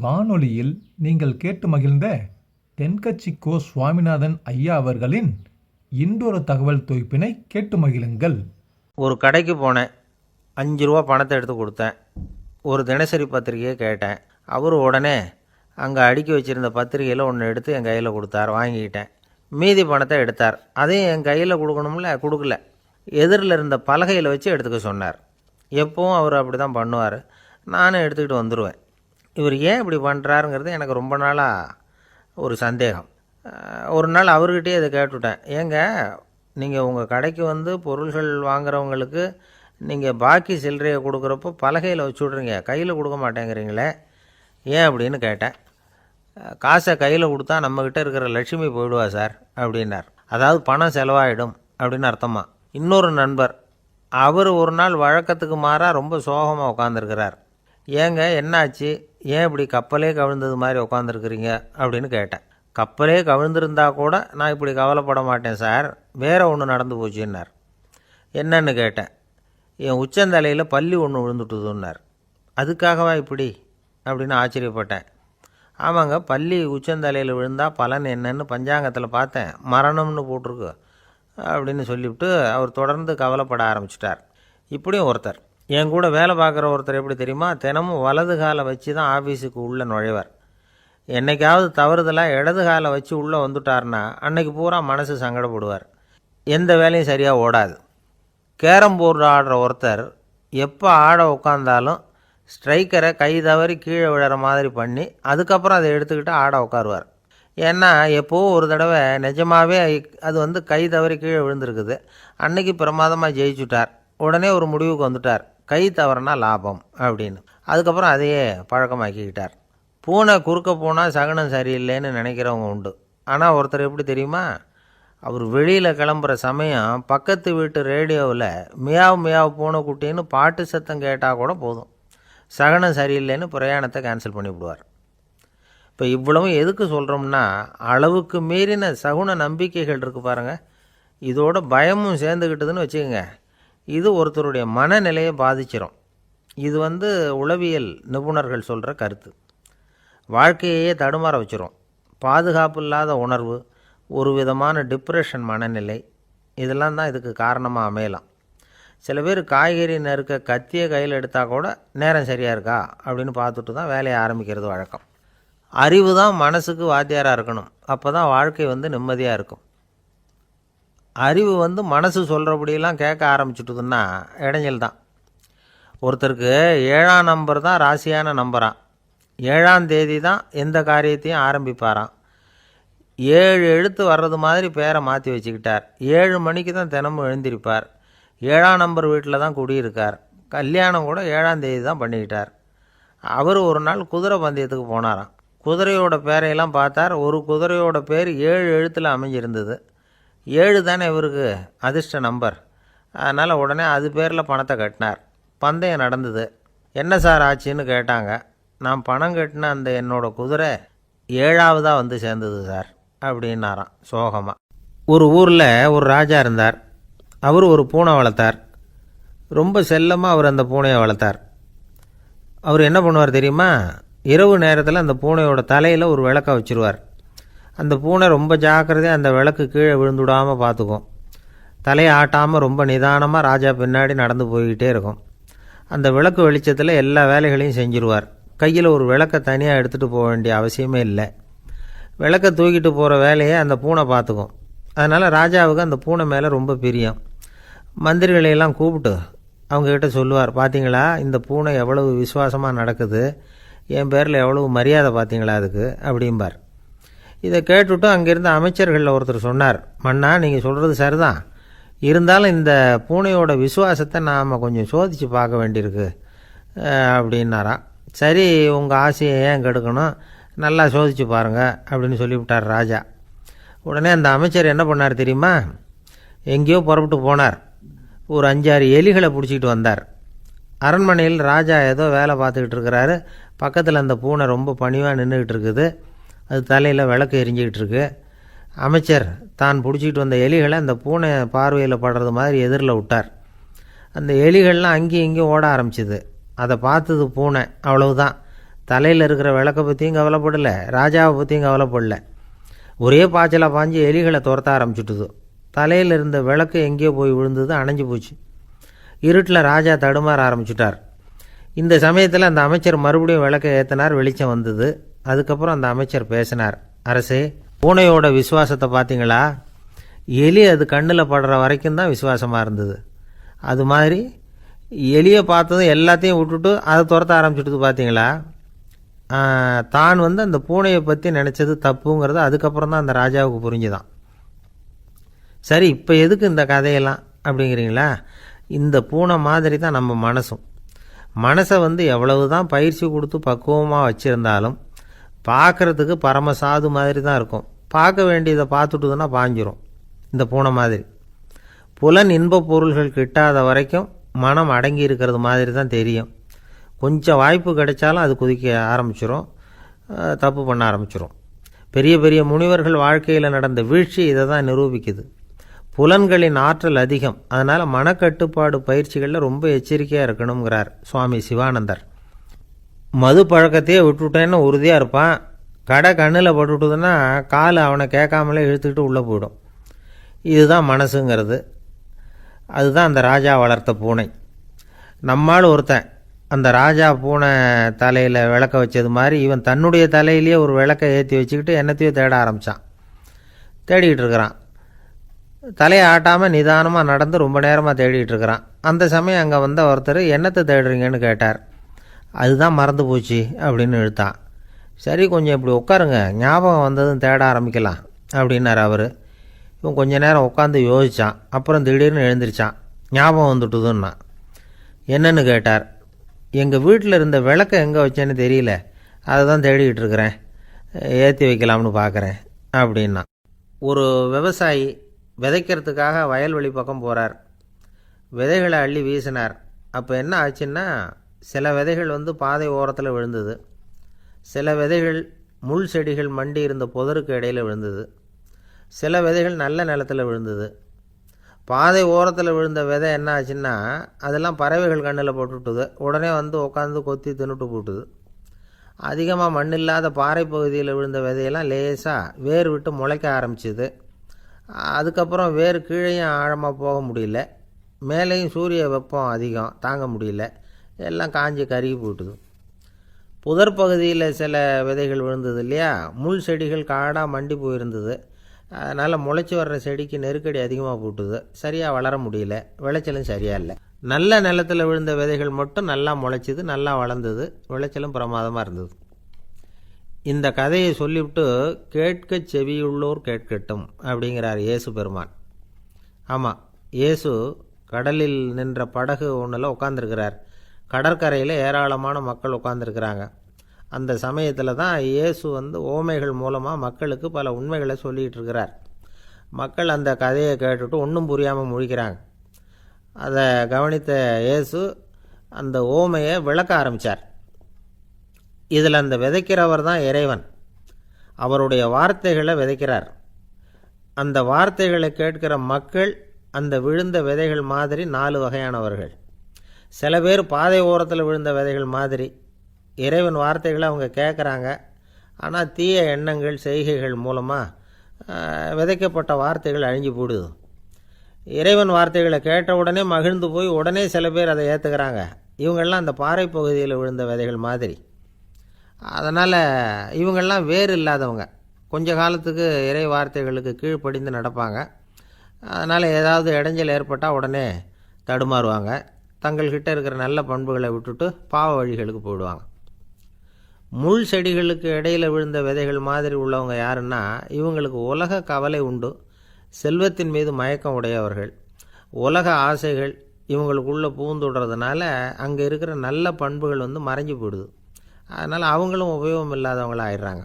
வானொலியில் நீங்கள் கேட்டு மகிழ்ந்த தென்கட்சி கோ சுவாமிநாதன் ஐயா அவர்களின் இன்றொரு தகவல் தொகுப்பினை கேட்டு மகிழுங்கள். ஒரு கடைக்கு போனேன். 5 ரூபா பணத்தை எடுத்து கொடுத்தேன். ஒரு தினசரி பத்திரிகையை கேட்டேன். அவர் உடனே அங்கே அடுக்கி வச்சுருந்த பத்திரிகையில் ஒன்று எடுத்து என் கையில் கொடுத்தார். வாங்கிக்கிட்டேன். மீதி பணத்தை எடுத்தார். அதையும் என் கையில் கொடுக்கணும்ல, கொடுக்கல. எதிரில் இருந்த பலகையில் வச்சு எடுத்துக்க சொன்னார். எப்பவும் அவர் அப்படி தான் பண்ணுவார். நானும் எடுத்துக்கிட்டு வந்துடுவேன். இவர் ஏன் இப்படி பண்ணுறாருங்கிறது எனக்கு ரொம்ப நாளாக ஒரு சந்தேகம். ஒரு நாள் அவர்கிட்டயே இதை கேட்டுவிட்டேன். ஏங்க, நீங்கள் உங்கள் கடைக்கு வந்து பொருள்கள் வாங்குறவங்களுக்கு நீங்கள் பாக்கி சில்லறையை கொடுக்குறப்போ பலகையில் வச்சு விட்றீங்க, கையில் கொடுக்க மாட்டேங்கிறீங்களே, ஏன் அப்படின்னு கேட்டேன். காசை கையில் கொடுத்தா நம்மக்கிட்ட இருக்கிற லட்சுமி போயிடுவா சார் அப்படின்னார். அதாவது பணம் செலவாயிடும் அப்படின்னு அர்த்தமா. இன்னொரு நண்பர், அவர் ஒரு நாள் வழக்கத்துக்கு மாறாக ரொம்ப சோகமாக உட்காந்துருக்கிறார். ஏங்க என்னாச்சு, ஏன் இப்படி கப்பலே கவிழ்ந்தது மாதிரி உட்காந்துருக்குறீங்க அப்படின்னு கேட்டேன். கப்பலே கவிழ்ந்திருந்தா கூட நான் இப்படி கவலைப்பட மாட்டேன் சார், வேறு ஒன்று நடந்து போச்சுன்னார். என்னன்னு கேட்டேன். என் உச்சந்தலையில் பல்லி ஒன்று விழுந்துட்டுதுன்னார். அதுக்காகவா இப்படி அப்படின்னு ஆச்சரியப்பட்டேன். ஆமாங்க, பல்லி உச்சந்தலையில் விழுந்தால் பலன் என்னன்னு பஞ்சாங்கத்தில் பார்த்தேன், மரணம்னு போட்டிருக்கு அப்படின்னு சொல்லிவிட்டு அவர் தொடர்ந்து கவலைப்பட ஆரம்பிச்சிட்டார். இப்படியும் ஒருத்தர், என் கூட வேலை பார்க்குற ஒருத்தர் எப்படி தெரியுமா, தினமும் வலது காலை வச்சு தான் ஆஃபீஸுக்கு உள்ளே நுழைவார். என்றைக்காவது தவறுதலாக இடது காலை வச்சு உள்ளே வந்துட்டார்னா அன்னைக்கு பூரா மனசு சங்கடப்படுவார். எந்த வேலையும் சரியாக ஓடாது. கேரம் போர்டு ஆடுற ஒருத்தர் எப்போ ஆட உட்காந்தாலும் ஸ்ட்ரைக்கரை கை தவறி கீழே விழுற மாதிரி பண்ணி அதுக்கப்புறம் அதை எடுத்துக்கிட்டு ஆட உட்காருவார். ஏன்னா எப்போவும் ஒரு தடவை நிஜமாகவே அது வந்து கை தவறி கீழே விழுந்திருக்குது. அன்னைக்கு பிரமாதமாக ஜெயிச்சுட்டார். உடனே ஒரு முடிவுக்கு வந்துட்டார், கை தவறுனா லாபம் அப்படின்னு. அதுக்கப்புறம் அதையே பழக்கமாக்கிக்கிட்டார். பூனை குறுக்க போனால் சகனம் சரியில்லைன்னு நினைக்கிறவங்க உண்டு. ஆனால் ஒருத்தர் எப்படி தெரியுமா, அவர் வெளியில் கிளம்புற சமயம் பக்கத்து வீட்டு ரேடியோவில் மியாவ் மியாவ் பூனை குட்டின்னு பாட்டு சத்தம் கேட்டால் கூட போதும், சகனம் சரியில்லைன்னு பிரயாணத்தை கேன்சல் பண்ணிவிடுவார். இப்போ இவ்வளவும் எதுக்கு சொல்கிறோம்னா, அளவுக்கு மீறின சகுன நம்பிக்கைகள் இருக்குது பாருங்கள், இதோட பயமும் சேர்ந்துக்கிட்டதுன்னு வச்சுக்கோங்க, இது ஒருத்தருடைய மனநிலையை பாதிச்சிடும். இது வந்து உளவியல் நிபுணர்கள் சொல்கிற கருத்து. வாழ்க்கையே தடுமாற வச்சிரும். பாதுகாப்பு இல்லாத உணர்வு, ஒரு விதமான டிப்ரெஷன் மனநிலை, இதெல்லாம் தான் இதுக்கு காரணமாக அமையலாம். சில பேர் காய்கறி நறுக்க கத்தியை கையில் எடுத்தால் கூட நேரம் சரியாக இருக்கா அப்படின்னு பார்த்துட்டு தான் வேலையை ஆரம்பிக்கிறது வழக்கம். அறிவு தான் மனசுக்கு வாத்தியாராக இருக்கணும். அப்போ தான் வாழ்க்கை வந்து நிம்மதியாக இருக்கும். அறிவு வந்து மனசு சொல்கிறபடியெல்லாம் கேட்க ஆரம்பிச்சுட்டுதுன்னா இடைஞ்சல் தான். ஒருத்தருக்கு 7ஆம் நம்பர் தான் ராசியான நம்பரான். 7ஆம் தேதி தான் எந்த காரியத்தையும் ஆரம்பிப்பாராம். 7 எழுத்து வர்றது மாதிரி பேரை மாற்றி வச்சுக்கிட்டார். 7 மணிக்கு தான் தினமும் எழுந்திருப்பார். 7ஆம் நம்பர் வீட்டில் தான் குடியிருக்கார். கல்யாணம் கூட 7ஆம் தேதி தான் பண்ணிக்கிட்டார். அவர் ஒரு நாள் குதிரை பந்தயத்துக்கு போனாராம். குதிரையோட பேரையெல்லாம் பார்த்தார். ஒரு குதிரையோட பேர் 7 எழுத்தில் அமைஞ்சிருந்தது. 7 தானே இவருக்கு அதிர்ஷ்ட நம்பர். அதனால் உடனே அது பேரில் பணத்தை கட்டினார். பந்தயம் நடந்தது. என்ன சார் ஆச்சுன்னு கேட்டாங்க. நான் பணம் கட்டின அந்த என்னோட குதிரை 7ஆவதாக வந்து சேர்ந்தது சார் அப்படின்னாராம் சோகமாக. ஒரு ஊரில் ஒரு ராஜா இருந்தார். அவர் ஒரு பூனை வளர்த்தார். ரொம்ப செல்லமாக அவர் அந்த பூனையை வளர்த்தார். அவர் என்ன பண்ணுவார் தெரியுமா, இரவு நேரத்தில் அந்த பூனையோட தலையில் ஒரு விளக்கை வச்சுருவார். அந்த பூனை ரொம்ப ஜாக்கிரதையாக அந்த விளக்கு கீழே விழுந்துடாமல் பார்த்துக்கும். தலையை ஆட்டாமல் ரொம்ப நிதானமாக ராஜா பின்னாடி நடந்து போய்கிட்டே இருக்கும். அந்த விளக்கு வெளிச்சத்தில் எல்லா வேலைகளையும் செஞ்சுருவார். கையில் ஒரு விளக்கை தனியாக எடுத்துகிட்டு போக வேண்டிய அவசியமே இல்லை. விளக்கை தூக்கிட்டு போகிற வேலையை அந்த பூனை பார்த்துக்கும். அதனால் ராஜாவுக்கு அந்த பூனை மேலே ரொம்ப பிரியம். மந்திரிகளையெல்லாம் கூப்பிட்டு அவங்கக்கிட்ட சொல்லுவார், பார்த்தீங்களா இந்த பூனை எவ்வளவு விசுவாசமாக நடக்குது, என் பேரில் எவ்வளவு மரியாதை பார்த்தீங்களா அதுக்கு அப்படிம்பார். இதை கேட்டுவிட்டு அங்கேருந்த அமைச்சர்களில் ஒருத்தர் சொன்னார், மன்னா நீங்கள் சொல்கிறது சரிதான், இருந்தாலும் இந்த பூனையோட விசுவாசத்தை நாம் கொஞ்சம் சோதித்து பார்க்க வேண்டியிருக்கு அப்படின்னாராம். சரி, உங்கள் ஆசையை ஏன் கெடுக்கணும், நல்லா சோதித்து பாருங்கள் அப்படின்னு சொல்லிவிட்டார் ராஜா. உடனே அந்த அமைச்சர் என்ன பண்ணார் தெரியுமா, எங்கேயோ புறப்பட்டு போனார். ஒரு 5-6 எலிகளை பிடிச்சிக்கிட்டு வந்தார். அரண்மனையில் ராஜா ஏதோ வேலை பார்த்துக்கிட்டு இருக்கிறாரு. பக்கத்தில் அந்த பூனை ரொம்ப பணிவாக நின்றுக்கிட்டு இருக்குது. அது தலையில் விளக்கு எரிஞ்சிக்கிட்டு இருக்கு. அமைச்சர் தான் பிடிச்சிக்கிட்டு வந்த எலிகளை அந்த பூனை பார்வையில் படுறது மாதிரி எதிரில் விட்டார். அந்த எலிகள்லாம் அங்கேயும் இங்கேயும் ஓட ஆரம்பிச்சிது. அதை பார்த்தது பூனை. அவ்வளவுதான், தலையில் இருக்கிற விளக்கை பற்றியும் கவலைப்படலை, ராஜாவை பற்றியும் கவலைப்படல. ஒரே பாய்ச்சலாக பாஞ்சு எலிகளை துரத்த ஆரம்பிச்சுட்டுது. தலையில் இருந்த விளக்கு எங்கேயோ போய் விழுந்தது, அணைஞ்சு போச்சு. இருட்டில் ராஜா தடுமாற ஆரம்பிச்சுட்டார். இந்த சமயத்தில் அந்த அமைச்சர் மறுபடியும் விளக்கை ஏற்றினார். வெளிச்சம் வந்தது. அதுக்கப்புறம் அந்த அமைச்சர் பேசினார். அரசே, பூனையோட விசுவாசத்தை பார்த்தீங்களா? எலி அது கண்ணில் படுற வரைக்கும் தான் விசுவாசமாக இருந்தது. அது மாதிரி எலியை பார்த்ததும் எல்லாத்தையும் விட்டுட்டு அதை துரத்த ஆரம்பிச்சுட்டு பார்த்தீங்களா? தான் அந்த பூனையை பற்றி நினச்சது தப்புங்கிறது அதுக்கப்புறம் தான் அந்த ராஜாவுக்கு புரிஞ்சுதான். சரி, இப்போ எதுக்கு இந்த கதையெல்லாம் அப்படிங்கிறீங்களா? இந்த பூனை மாதிரி தான் நம்ம மனசும். மனசை எவ்வளவு தான் பயிற்சி கொடுத்து பக்குவமாக வச்சுருந்தாலும் பார்க்குறதுக்கு பரமசாது மாதிரி தான் இருக்கும். பார்க்க வேண்டியதை பார்த்துட்டுதுன்னா பாஞ்சிரும். இந்த பூனை மாதிரி புலன் இன்பப் பொருள்கள் கிட்டாத வரைக்கும் மனம் அடங்கி இருக்கிறது மாதிரி தான் தெரியும். கொஞ்சம் வாய்ப்பு கிடைச்சாலும் அது குதிக்க ஆரம்பிச்சிரும், தப்பு பண்ண ஆரம்பிச்சிரும். பெரிய பெரிய முனிவர்கள் வாழ்க்கையில் நடந்த வீழ்ச்சி இதை தான் நிரூபிக்குது. புலன்களின் ஆற்றல் அதிகம். அதனால் மனக்கட்டுப்பாடு பயிற்சிகளில் ரொம்ப எச்சரிக்கையாக இருக்கணுங்கிறார் சுவாமி சிவானந்தர். மது பழக்கத்தையே விட்டுவிட்டேன்னு உறுதியாக இருப்பான். கடை கண்ணில் பட்டுவிட்டுதுன்னா கால் அவனை கேட்காமலே இழுத்துக்கிட்டு உள்ளே போயிடும். இதுதான் மனசுங்கிறது. அதுதான் அந்த ராஜா வளர்த்த பூனை. நம்மால் ஒருத்தன் அந்த ராஜா பூனை தலையில் விளக்க வச்சது மாதிரி இவன் தன்னுடைய தலையிலேயே ஒரு விளக்கை ஏற்றி வச்சுக்கிட்டு என்னத்தையோ தேட ஆரம்பித்தான். தேடிக்கிட்டு இருக்கிறான். தலையை ஆட்டாமல் நிதானமாக நடந்து ரொம்ப நேரமாக தேடிகிட்டு இருக்கிறான். அந்த சமயம் அங்கே வந்த ஒருத்தர், என்னத்தை தேடுறீங்கன்னு கேட்டார். அதுதான் மறந்து போச்சு அப்படின்னு இழுத்தான். சரி, கொஞ்சம் இப்படி உட்காருங்க, ஞாபகம் வந்ததும் தேட ஆரம்பிக்கலாம் அப்படின்னார் அவர். இவன் கொஞ்ச நேரம் உட்காந்து யோசித்தான். அப்புறம் திடீர்னு எழுந்திரிச்சான். ஞாபகம் வந்துட்டுதுன்னா. என்னன்னு கேட்டார். எங்கள் வீட்டில் இருந்த விளக்கை எங்கே வச்சேன்னு தெரியல, அதை தான் தேடிக்கிட்டு இருக்கிறேன், ஏற்றி வைக்கலாம்னு பார்க்குறேன் அப்படின்னா. ஒரு விவசாயி விதைக்கிறதுக்காக வயல்வெளி பக்கம் போகிறார். விதைகளை அள்ளி வீசினார். அப்போ என்ன ஆச்சுன்னா, சில விதைகள் பாதை ஓரத்தில் விழுந்தது. சில விதைகள் முள் செடிகள் மண்டி இருந்த புதருக்கு இடையில் விழுந்தது. சில விதைகள் நல்ல நிலத்தில் விழுந்தது. பாதை ஓரத்தில் விழுந்த விதை என்ன ஆச்சுன்னா, அதெல்லாம் பறவைகள் கண்ணில் போட்டுவிட்டுது. உடனே உட்காந்து கொத்தி தின்னுட்டு போட்டுது. அதிகமாக மண் இல்லாத பாறை பகுதியில் விழுந்த விதையெல்லாம் லேசாக வேர் விட்டு முளைக்க ஆரம்பிச்சிது. அதுக்கப்புறம் வேர் கீழேயும் ஆழமாக போக முடியல, மேலேயும் சூரிய வெப்பம் அதிகம் தாங்க முடியல, எல்லாம் காஞ்சி கருகி போட்டுது. புதர் பகுதியில் சில விதைகள் விழுந்தது இல்லையா, முள் செடிகள் காடாக மண்டி போயிருந்தது. அதனால் முளைச்சி வர்ற செடிக்கு நெருக்கடி அதிகமாக போட்டுது. சரியாக வளர முடியல, விளைச்சலும் சரியாக இல்லை. நல்ல நிலத்தில் விழுந்த விதைகள் மட்டும் நல்லா முளைச்சிது, நல்லா வளர்ந்தது, விளைச்சலும் பிரமாதமாக இருந்தது. இந்த கதையை சொல்லிவிட்டு கேட்க செவியுள்ளோர் கேட்கட்டும் அப்படிங்கிறார் இயேசு பெருமான். ஆமாம், இயேசு கடலில் நின்ற படகு ஒன்றில் உட்காந்துருக்கிறார். கடற்கரையில் ஏராளமான மக்கள் உட்காந்துருக்கிறாங்க. அந்த சமயத்தில் தான் இயேசு ஓமைகள் மூலமாக மக்களுக்கு பல உண்மைகளை சொல்லிகிட்டு இருக்கிறார். மக்கள் அந்த கதையை கேட்டுட்டு ஒன்றும் புரியாமல் முழிக்கிறாங்க. அதை கவனித்த இயேசு அந்த ஓமையை விளக்க ஆரம்பித்தார். இதில் அந்த விதைக்கிறவர் தான் இறைவன். அவருடைய வார்த்தைகளை விதைக்கிறார். அந்த வார்த்தைகளை கேட்கிற மக்கள் அந்த விழுந்த விதைகள் மாதிரி 4 வகையானவர்கள். சில பேர் பாதை ஓரத்தில் விழுந்த விதைகள் மாதிரி. இறைவன் வார்த்தைகளை அவங்க கேட்குறாங்க, ஆனால் தீய எண்ணங்கள் செய்கைகள் மூலமாக விதைக்கப்பட்ட வார்த்தைகள் அழிஞ்சு போடுது. இறைவன் வார்த்தைகளை கேட்ட உடனே மகிழ்ந்து போய் உடனே சில பேர் அதை ஏற்றுக்கிறாங்க. இவங்கெல்லாம் அந்த பாறை பகுதியில் விழுந்த விதைகள் மாதிரி. அதனால் இவங்கெல்லாம் வேறு இல்லாதவங்க. கொஞ்ச காலத்துக்கு இறை வார்த்தைகளுக்கு கீழ்ப்படிந்து நடப்பாங்க. அதனால் ஏதாவது இடைஞ்சல் ஏற்பட்டால் உடனே தடுமாறுவாங்க. தங்கள்கிட்ட இருக்கிற நல்ல பண்புகளை விட்டுட்டு பாவ வழிகளுக்கு போயிடுவாங்க. முள் செடிகளுக்கு இடையில் விழுந்த விதைகள் மாதிரி உள்ளவங்க யாருன்னா, இவங்களுக்கு உலக கவலை உண்டு, செல்வத்தின் மீது மயக்கம் உடையவர்கள். உலக ஆசைகள் இவங்களுக்குள்ளே பூந்துடுறதுனால அங்கே இருக்கிற நல்ல பண்புகள் மறைஞ்சு போயிடுது. அதனால் அவங்களும் உபயோகம் இல்லாதவங்களாக ஆயிடுறாங்க.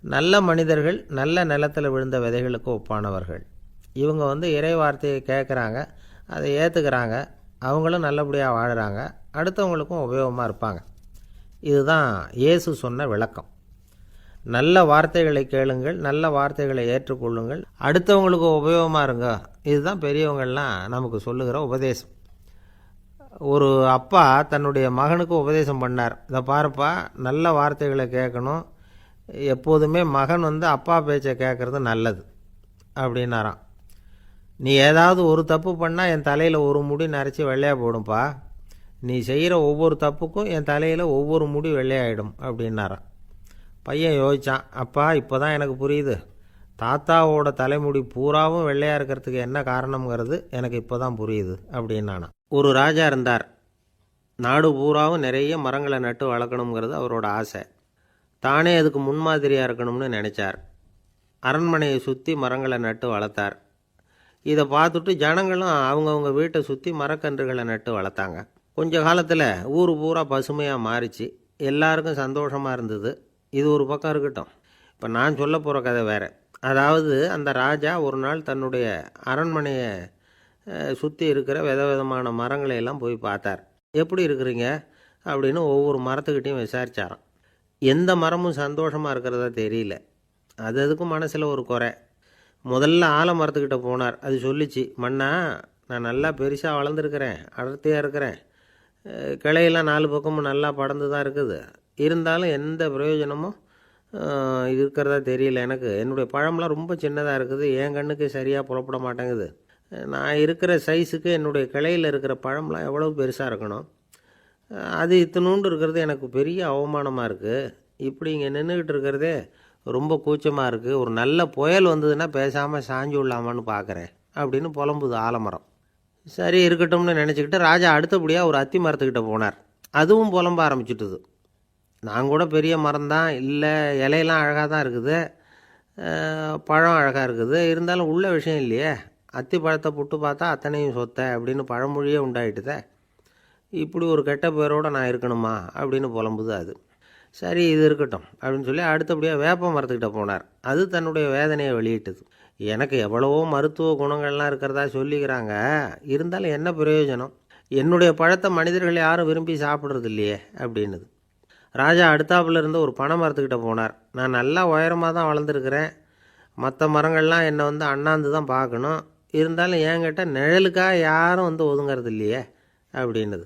நல்ல மனிதர்கள் நல்ல நிலத்தில் விழுந்த விதைகளுக்கு ஒப்பானவர்கள். இவங்க இறை வார்த்தையை கேட்குறாங்க, அதை ஏற்றுக்கிறாங்க, அவங்களும் நல்லபடியாக வாழுறாங்க, அடுத்தவங்களுக்கும் உபயோகமாக இருப்பாங்க. இதுதான் இயேசு சொன்ன விளக்கம். நல்ல வார்த்தைகளை கேளுங்கள், நல்ல வார்த்தைகளை ஏற்றுக்கொள்ளுங்கள், அடுத்தவங்களுக்கு உபயோகமாக இருங்க. இதுதான் பெரியவங்கள்லாம் நமக்கு சொல்லுகிற உபதேசம். ஒரு அப்பா தன்னுடைய மகனுக்கு உபதேசம் பண்ணார். இதை பாருப்பா, நல்ல வார்த்தைகளை கேட்கணும், எப்போதுமே மகன் அப்பா பேச்சை கேட்குறது நல்லது அப்படின்னாராம். நீ ஏதாவது ஒரு தப்பு பண்ணால் என் தலையில் ஒரு முடி நரைச்சி வெள்ளையாக போடும்பா, நீ செய்கிற ஒவ்வொரு தப்புக்கும் என் தலையில் ஒவ்வொரு முடி வெள்ளையாயிடும் அப்படின்னாராம். பையன் யோசித்தான், அப்பா இப்போ தான் எனக்கு புரியுது, தாத்தாவோட தலைமுடி பூராவும் வெள்ளையாக இருக்கிறதுக்கு என்ன காரணங்கிறது எனக்கு இப்போ தான் புரியுது அப்படின்னானா. ஒரு ராஜா இருந்தார். நாடு பூராவும் நிறைய மரங்களை நட்டு வளர்க்கணுங்கிறது அவரோட ஆசை. தானே அதுக்கு முன்மாதிரியாக இருக்கணும்னு நினச்சார். அரண்மனையை சுற்றி மரங்களை நட்டு வளர்த்தார். இதை பார்த்துட்டு ஜனங்களும் அவங்கவுங்க வீட்டை சுற்றி மரக்கன்றுகளை நட்டு வளர்த்தாங்க. கொஞ்ச காலத்தில் ஊர் பூரா பசுமையாக மாறிச்சு. எல்லாருக்கும் சந்தோஷமாக இருந்தது. இது ஒரு பக்கம் இருக்கட்டும், இப்போ நான் சொல்ல போகிற கதை வேறு. அதாவது அந்த ராஜா ஒரு நாள் தன்னுடைய அரண்மனையை சுற்றி இருக்கிற விதவிதமான மரங்களை எல்லாம் போய் பார்த்தார். எப்படி இருக்கிறீங்க அப்படின்னு ஒவ்வொரு மரத்துக்கிட்டையும் விசாரித்தாராம். எந்த மரமும் சந்தோஷமாக இருக்கிறதா தெரியல. அதுக்கும் மனசில் ஒரு குறை. முதல்ல ஆலமரத்துக்கிட்ட போனார். அது சொல்லிச்சு, மண்ணா, நான் நல்லா பெருசாக வளர்ந்துருக்கிறேன், அடர்த்தியாக இருக்கிறேன், கிளையெல்லாம் 4 பக்கமும் நல்லா படர்ந்து தான் இருக்குது, இருந்தாலும் எந்த பிரயோஜனமும் இருக்கிறதா தெரியல எனக்கு. என்னுடைய பழம்லாம் ரொம்ப சின்னதாக இருக்குது, என் கண்ணுக்கு சரியாக புலப்பட மாட்டேங்குது. நான் இருக்கிற சைஸுக்கு என்னுடைய கிளையில் இருக்கிற பழம்லாம் எவ்வளோ பெருசாக இருக்கணும், அது இத்தினூண்டு இருக்கிறது எனக்கு பெரிய அவமானமாக இருக்குது. இப்படி இங்கே நின்றுக்கிட்டு இருக்கிறதே ரொம்ப கூச்சமாக இருக்குது. ஒரு நல்ல புயல் வந்ததுன்னா பேசாமல் சாஞ்சு விடலாமான்னு பார்க்குறேன் அப்படின்னு புலம்புது ஆலமரம். சரி இருக்கட்டும்னு நினச்சிக்கிட்டு ராஜா அடுத்தபடியாக ஒரு அத்தி மரத்துக்கிட்ட போனார். அதுவும் புலம்ப ஆரம்பிச்சுட்டுது. நான் கூட பெரிய மரம்தான், இல்லை இலையெல்லாம் அழகாக தான் இருக்குது, பழம் அழகாக இருக்குது, இருந்தாலும் உள்ள விஷயம் இல்லையே, அத்தி பழத்தை புட்டு பார்த்தா அத்தனையும் சொத்தை அப்படின்னு பழமொழியே உண்டாயிட்டுதே, இப்படி ஒரு கெட்ட பேரோடு நான் இருக்கணுமா அப்படின்னு புலம்புது அது. சரி இது இருக்கட்டும் அப்படின்னு சொல்லி அடுத்தபடியாக வேப்ப மரத்துக்கிட்ட போனார். அது தன்னுடைய வேதனையை வெளியிட்டது. எனக்கு எவ்வளவோ மருத்துவ குணங்கள்லாம் இருக்கிறதா சொல்லிக்கிறாங்க, இருந்தாலும் என்ன பிரயோஜனம், என்னுடைய பழத்தை மனிதர்கள் யாரும் விரும்பி சாப்பிட்றது இல்லையே அப்படின்னுது. ராஜா அடுத்தாப்புல இருந்து ஒரு பனை மரத்துக்கிட்ட போனார். நான் நல்லா உயரமாக தான் வளர்ந்துருக்கிறேன், மற்ற மரங்கள்லாம் என்னை அண்ணாந்து தான் பார்க்கணும், இருந்தாலும் என்கிட்ட நிழலுக்காக யாரும் ஒதுங்கிறது இல்லையே அப்படின்னுது.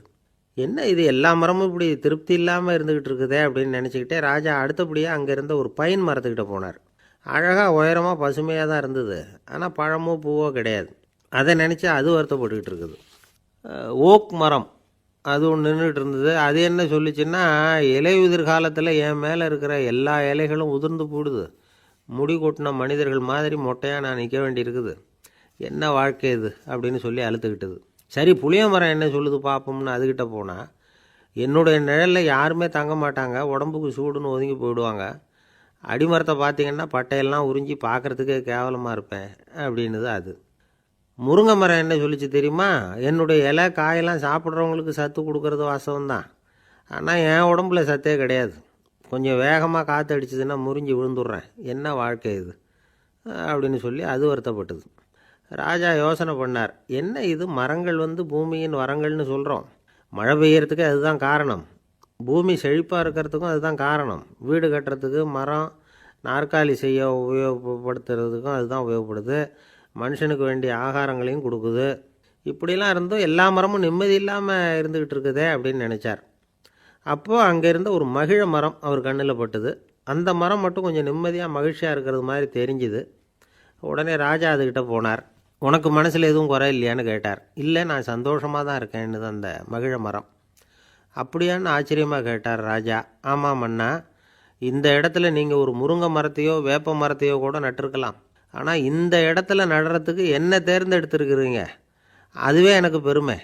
என்ன இது எல்லா மரமும் இப்படி திருப்தி இல்லாமல் இருந்துக்கிட்டு இருக்குதே அப்படின்னு நினச்சிக்கிட்டே ராஜா அடுத்தபடியாக அங்கே இருந்த ஒரு பைன் மரத்துக்கிட்ட போனார். அழகாக உயரமாக பசுமையாக தான் இருந்தது, ஆனால் பழமோ பூவோ கிடையாது. அதை நினச்சி அது வருத்தப்பட்டுக்கிட்டு இருக்குது. ஓக் மரம் அது ஒன்று நின்றுட்டு இருந்தது. அது என்ன சொல்லிச்சுன்னா, இலையுதிர் காலத்தில் என் மேலே இருக்கிற எல்லா இலைகளும் உதிர்ந்து போடுது, முடி கொட்டின மனிதர்கள் மாதிரி மொட்டையாக நான் நிற்க வேண்டியிருக்குது, என்ன வாழ்க்கை இது அப்படின்னு சொல்லி அழுத்துக்கிட்டது. சரி புளிய மரம் என்ன சொல்லுது பார்ப்போம்னு அதுக்கிட்ட போனால், என்னுடைய நிழலில் யாருமே தங்க மாட்டாங்க, உடம்புக்கு சூடுன்னு ஒதுங்கி போயிடுவாங்க, அடிமரத்தை பார்த்திங்கன்னா பட்டையெல்லாம் உறிஞ்சி பார்க்குறதுக்கே கேவலமாக இருப்பேன் அப்படின்னுது அது. முருங்கை மரம் என்ன சொல்லிச்சு தெரியுமா, என்னுடைய இலை காயெல்லாம் சாப்பிட்றவங்களுக்கு சத்து கொடுக்கறது வாசவம்தான், ஆனால் என் உடம்புல சத்தே கிடையாது, கொஞ்சம் வேகமாக காற்று அடிச்சதுன்னா முறிஞ்சி விழுந்துடுறேன், என்ன வாழ்க்கை இது அப்படின்னு சொல்லி அது வருத்தப்பட்டது. ராஜா யோசனை பண்ணார், என்ன இது மரங்கள் பூமியின் வரங்கள்னு சொல்கிறோம், மழை பெய்யறதுக்கு அதுதான் காரணம், பூமி செழிப்பாக இருக்கிறதுக்கும் அதுதான் காரணம், வீடு கட்டுறதுக்கு மரம், நாற்காலி செய்ய உபயோகப்படுத்துறதுக்கும் அதுதான் உபயோகப்படுது, மனுஷனுக்கு வேண்டிய ஆகாரங்களையும் கொடுக்குது, இப்படிலாம் இருந்தும் எல்லா மரமும் நிம்மதி இல்லாமல் இருந்துக்கிட்டு இருக்குதே அப்படின்னு நினச்சார். அப்போது அங்கே இருந்த ஒரு மகிழ மரம் அவர் கண்ணில் பட்டுது. அந்த மரம் மட்டும் கொஞ்சம் நிம்மதியாக மகிழ்ச்சியாக இருக்கிறது மாதிரி தெரிஞ்சுது. உடனே ராஜா அதுக்கிட்ட போனார். உனக்கு மனசில் எதுவும் குறை இல்லையான்னு கேட்டார். இல்லை, நான் சந்தோஷமாக தான் இருக்கேன்னு அந்த மகிழ மரம். அப்படியான்னு ஆச்சரியமாக கேட்டார் ராஜா. ஆமாம் மன்னா, இந்த இடத்துல நீங்கள் ஒரு முருங்கை மரத்தையோ வேப்ப மரத்தையோ கூட நட்டிருக்கலாம், ஆனால் இந்த இடத்துல நடுறதுக்கு என்ன தேர்ந்தெடுத்துருக்குறீங்க, அதுவே எனக்கு பெருமை,